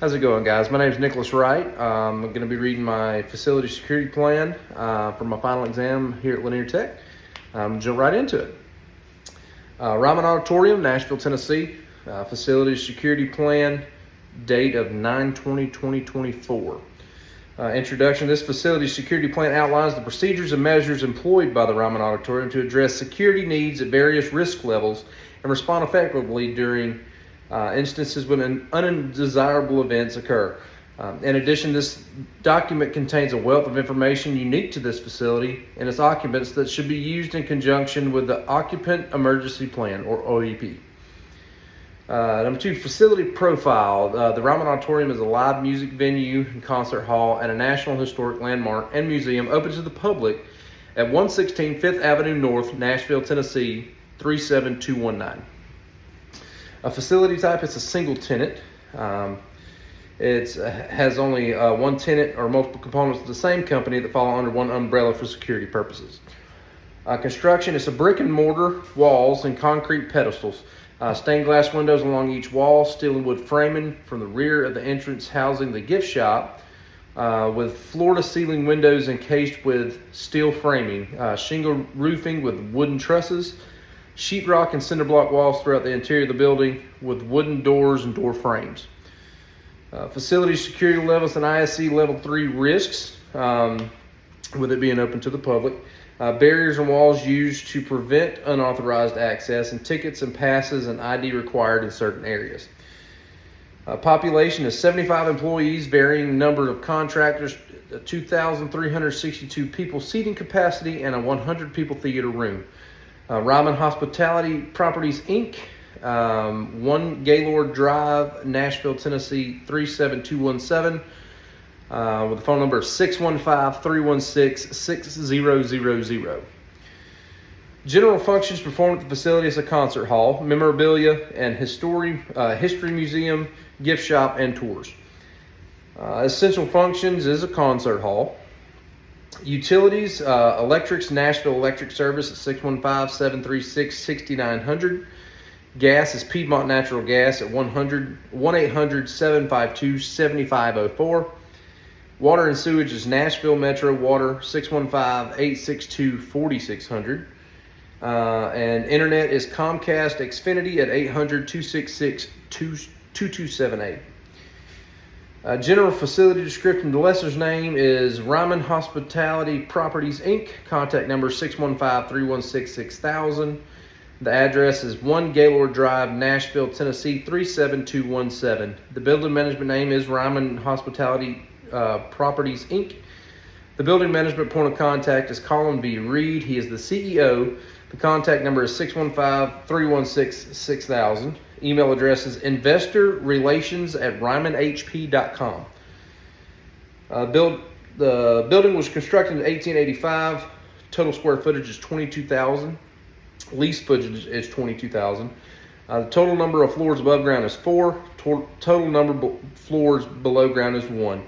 How's it going, guys? My name is Nicholas Wright. I'm going to be reading my facility security plan for my final exam here at Lanier Tech. Jump right into it. Ryman Auditorium, Nashville, Tennessee. Facility security plan, date of 9/20/2024. Introduction. This facility security plan outlines the procedures and measures employed by the Ryman Auditorium to address security needs at various risk levels and respond effectively during instances when undesirable events occur. In addition, this document contains a wealth of information unique to this facility and its occupants that should be used in conjunction with the Occupant Emergency Plan, or OEP. Number 2, facility profile. The Ryman Auditorium is a live music venue and concert hall and a National Historic Landmark and Museum open to the public at 116 5th Avenue North, Nashville, Tennessee, 37219. A facility type is a single tenant. It has only one tenant or multiple components of the same company that fall under one umbrella for security purposes. Construction is a brick and mortar walls and concrete pedestals. Stained glass windows along each wall, steel and wood framing from the rear of the entrance housing the gift shop, with floor-to-ceiling windows encased with steel framing, shingle roofing with wooden trusses, sheetrock and cinder block walls throughout the interior of the building with wooden doors and door frames. Facility security levels and ISC level 3 risks, with it being open to the public. Barriers and walls used to prevent unauthorized access, and tickets and passes and ID required in certain areas. Population is 75 employees, varying number of contractors, 2,362 people seating capacity, and a 100 people theater room. Ryman Hospitality Properties, Inc., 1 Gaylord Drive, Nashville, Tennessee, 37217, with a phone number of 615-316-6000. General functions performed at the facility as a concert hall, memorabilia and history museum, gift shop, and tours. Essential functions is a concert hall. Utilities, electrics, Nashville Electric Service at 615-736-6900. Gas is Piedmont Natural Gas at 1-800-752-7504. Water and sewage is Nashville Metro Water, 615-862-4600. And internet is Comcast Xfinity at 800-266-2278. General facility description. The lessor's name is Ryman Hospitality Properties, Inc. Contact number 615-316-6000. The address is 1 Gaylord Drive, Nashville, Tennessee, 37217. The building management name is Ryman Hospitality Properties, Inc. The building management point of contact is Colin B. Reed. He is the CEO. The contact number is 615-316-6000. Email address is investorrelations@rymanhp.com. The building was constructed in 1885. Total square footage is 22,000. Lease footage is 22,000. The total number of floors above ground is 4. Total number of floors below ground is 1.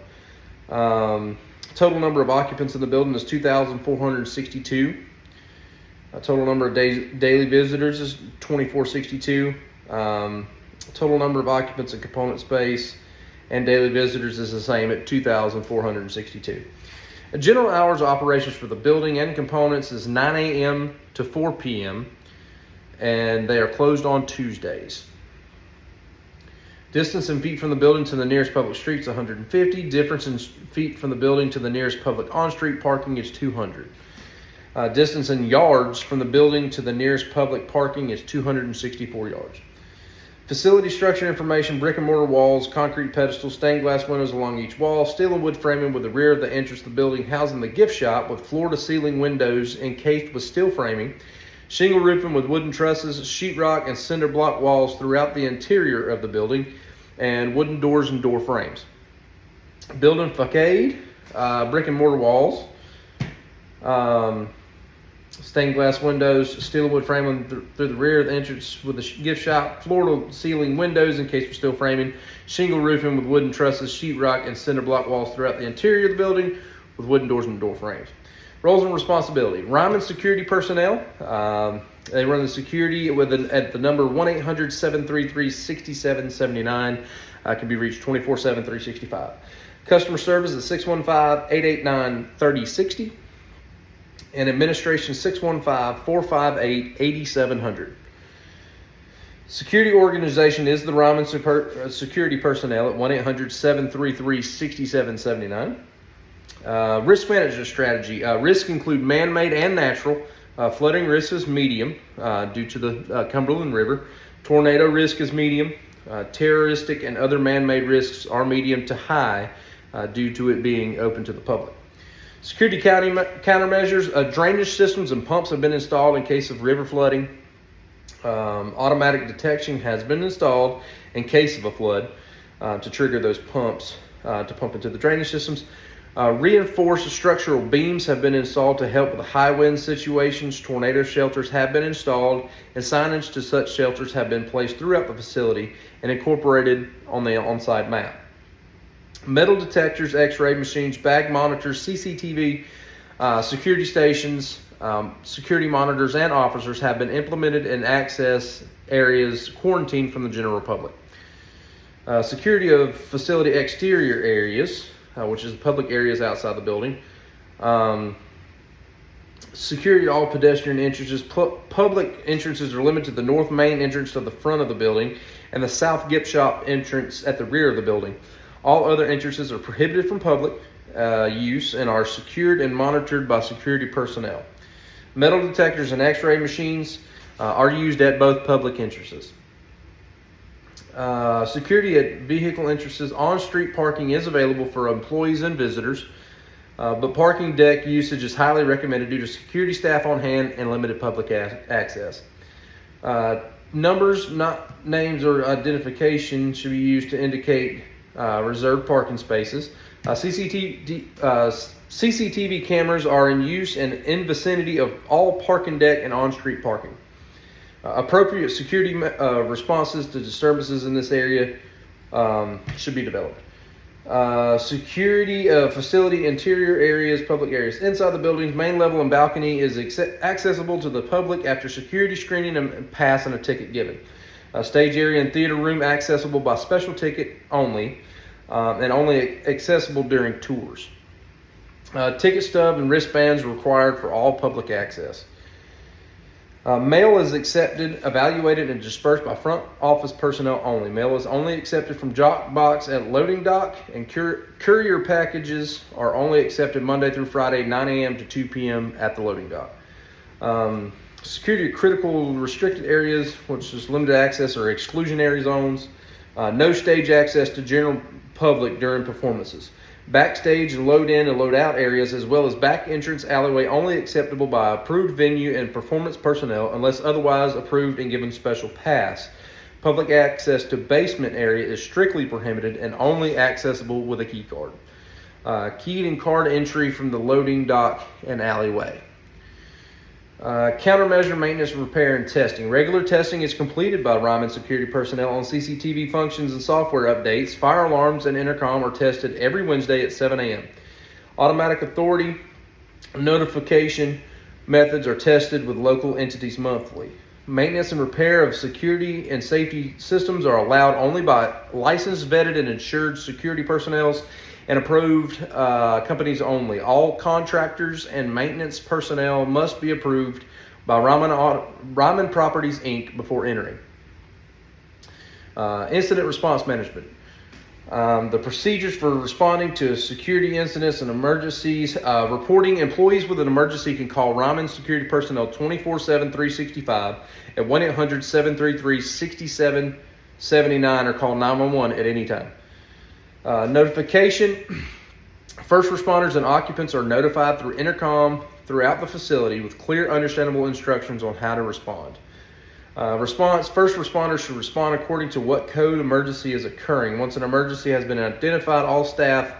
Total number of occupants in the building is 2,462. Total number of daily visitors is 2,462. Total number of occupants in component space and daily visitors is the same at 2,462. General hours of operations for the building and components is 9 a.m. to 4 p.m. and they are closed on Tuesdays. Distance in feet from the building to the nearest public street is 150. Difference in feet from the building to the nearest public on-street parking is 200. Distance in yards from the building to the nearest public parking is 264 yards. Facility structure information: brick and mortar walls, concrete pedestals, stained glass windows along each wall, steel and wood framing with the rear of the entrance of the building housing the gift shop with floor-to-ceiling windows encased with steel framing, shingle roofing with wooden trusses, sheetrock and cinder block walls throughout the interior of the building, and wooden doors and door frames. Building facade, brick and mortar walls, stained glass windows, steel and wood framing through the rear of the entrance with the gift shop, floor-to-ceiling windows encased with steel framing, shingle roofing with wooden trusses, sheetrock and cinder block walls throughout the interior of the building with wooden doors and door frames. Roles and responsibility. Ryman security personnel. They run the security at the number 1-800-733-6779. can be reached 24/7, 365. Customer service is 615-889-3060. And administration 615-458-8700. Security organization is the Ryman Security Personnel at 1-800-733-6779. Risk management strategy. Risks include man-made and natural. Flooding risk is medium due to the Cumberland River. Tornado risk is medium. Terroristic and other man-made risks are medium to high due to it being open to the public. Security countermeasures. Drainage systems and pumps have been installed in case of river flooding. Automatic detection has been installed in case of a flood to trigger those pumps to pump into the drainage systems. Reinforced structural beams have been installed to help with high wind situations. Tornado shelters have been installed, and signage to such shelters have been placed throughout the facility and incorporated on the on-site map. Metal detectors, x-ray machines, bag monitors, CCTV, security stations, security monitors, and officers have been implemented in access areas quarantined from the general public. Security of facility exterior areas, which is the public areas outside the building. Security to all pedestrian entrances. Public entrances are limited to the north main entrance to the front of the building and the south gift shop entrance at the rear of the building. All other entrances are prohibited from public use and are secured and monitored by security personnel. Metal detectors and x-ray machines are used at both public entrances. Security at vehicle entrances. On-street parking is available for employees and visitors, but parking deck usage is highly recommended due to security staff on hand and limited public access. Numbers, not names or identification, should be used to indicate reserved parking spaces. CCTV cameras are in use and in vicinity of all parking deck and on-street parking. Appropriate security responses to disturbances in this area should be developed. Security of facility interior areas, public areas. Inside the building's main level and balcony is accessible to the public after security screening and pass and a ticket given. Stage area and theater room accessible by special ticket only, and only accessible during tours. Ticket stub and wristbands required for all public access. Mail is accepted, evaluated, and dispersed by front office personnel only. Mail is only accepted from drop box at loading dock, and courier packages are only accepted Monday through Friday, 9 a.m. to 2 p.m. at the loading dock. Security critical restricted areas, which is limited access or exclusionary zones. No stage access to general public during performances. Backstage and load in and load out areas, as well as back entrance alleyway, only acceptable by approved venue and performance personnel unless otherwise approved and given special pass. Public access to basement area is strictly prohibited and only accessible with a key card. Keyed and card entry from the loading dock and alleyway. Countermeasure maintenance, repair, and testing. Regular testing is completed by Ryman security personnel on CCTV functions and software updates. Fire alarms and intercom are tested every Wednesday at 7 a.m. Automatic authority notification methods are tested with local entities monthly. Maintenance and repair of security and safety systems are allowed only by licensed, vetted, and insured security personnel and approved companies only. All contractors and maintenance personnel must be approved by Ryman Properties, Inc. before entering. Incident response management. The procedures for responding to security incidents and emergencies. Reporting. Employees with an emergency can call Ryman security personnel 24/7, 365 at 1-800-733-6779 or call 911 at any time. Notification. First responders and occupants are notified through intercom throughout the facility with clear, understandable instructions on how to respond. Response. First responders should respond according to what code emergency is occurring. Once an emergency has been identified, all staff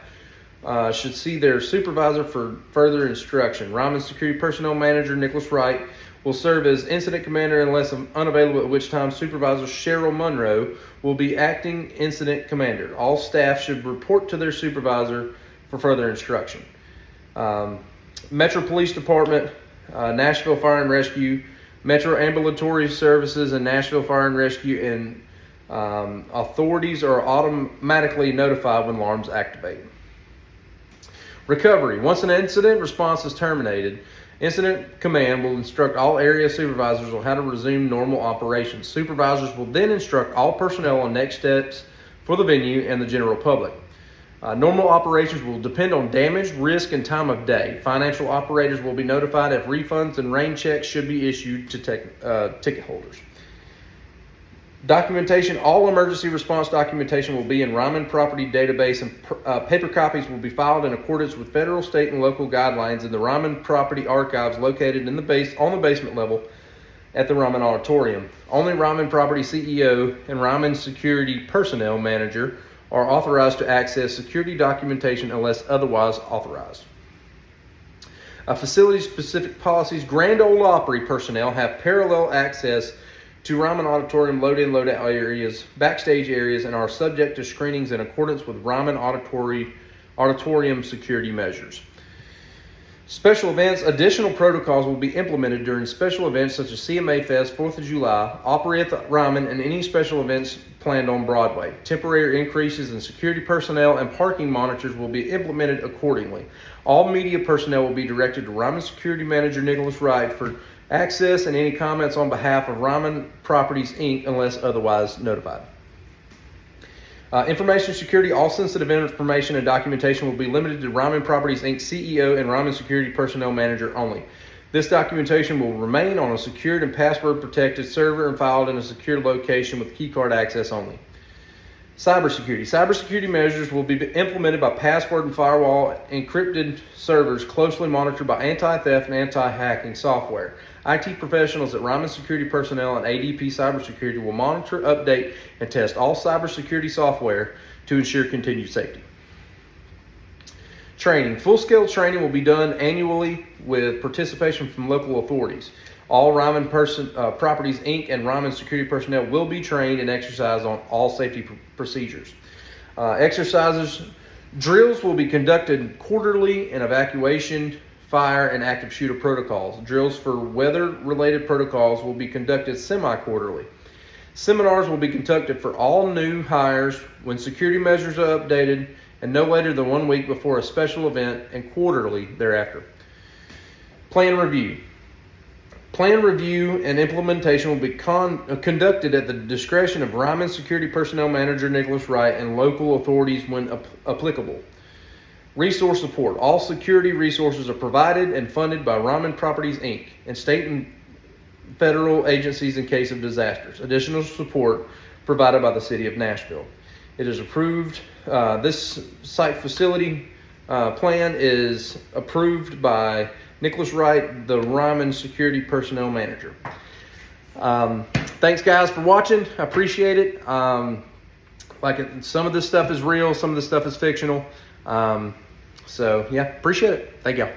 should see their supervisor for further instruction. Ryman Security Personnel Manager Nicholas Wright will serve as incident commander unless unavailable, at which time Supervisor Cheryl Monroe will be acting incident commander. All staff should report to their supervisor for further instruction. Metro Police Department, Nashville Fire and Rescue, Metro Ambulatory Services, and Nashville Fire and Rescue, and Authorities are automatically notified when alarms activate. Recovery. Once an incident response is terminated, Incident Command will instruct all area supervisors on how to resume normal operations. Supervisors will then instruct all personnel on next steps for the venue and the general public. Normal operations will depend on damage, risk, and time of day. Financial operators will be notified if refunds and rain checks should be issued to ticket holders. Documentation. All emergency response documentation will be in Ryman Property Database, and paper copies will be filed in accordance with federal, state, and local guidelines in the Ryman Property Archives located on the basement level at the Ryman Auditorium. Only Ryman Property CEO and Ryman Security Personnel Manager are authorized to access security documentation unless otherwise authorized. Facility-specific policies. Grand Ole Opry personnel have parallel access to Ryman Auditorium load-in, load-out areas, backstage areas, and are subject to screenings in accordance with Ryman Auditorium security measures. Special events. Additional protocols will be implemented during special events such as CMA Fest, 4th of July, Opry at the Ryman, and any special events planned on Broadway. Temporary increases in security personnel and parking monitors will be implemented accordingly. All media personnel will be directed to Ryman Security Manager Nicholas Wright for access and any comments on behalf of Ryman Properties, Inc., unless otherwise notified. Information security. All sensitive information and documentation will be limited to Ryman Properties, Inc. CEO and Ryman Security Personnel Manager only. This documentation will remain on a secured and password-protected server and filed in a secure location with keycard access only. Cybersecurity. Cybersecurity measures will be implemented by password and firewall encrypted servers closely monitored by anti-theft and anti-hacking software. IT professionals at Ryman Security Personnel and ADP Cybersecurity will monitor, update, and test all cybersecurity software to ensure continued safety. Training. Full-scale training will be done annually with participation from local authorities. All Ryman Properties, Inc. and Ryman Security personnel will be trained and exercised on all safety procedures. Exercises. Drills will be conducted quarterly in evacuation, fire, and active shooter protocols. Drills for weather-related protocols will be conducted semi-quarterly. Seminars will be conducted for all new hires when security measures are updated and no later than 1 week before a special event and quarterly thereafter. Plan review. Plan review and implementation will be conducted at the discretion of Ryman Security Personnel Manager Nicholas Wright and local authorities when applicable. Resource support. All security resources are provided and funded by Ryman Properties, Inc. and state and federal agencies in case of disasters. Additional support provided by the City of Nashville. It is approved. This site facility plan is approved by Nicholas Wright, the Ryman Security Personnel Manager. Thanks, guys, for watching. I appreciate it. Some of this stuff is real, some of this stuff is fictional. So, yeah, appreciate it. Thank y'all.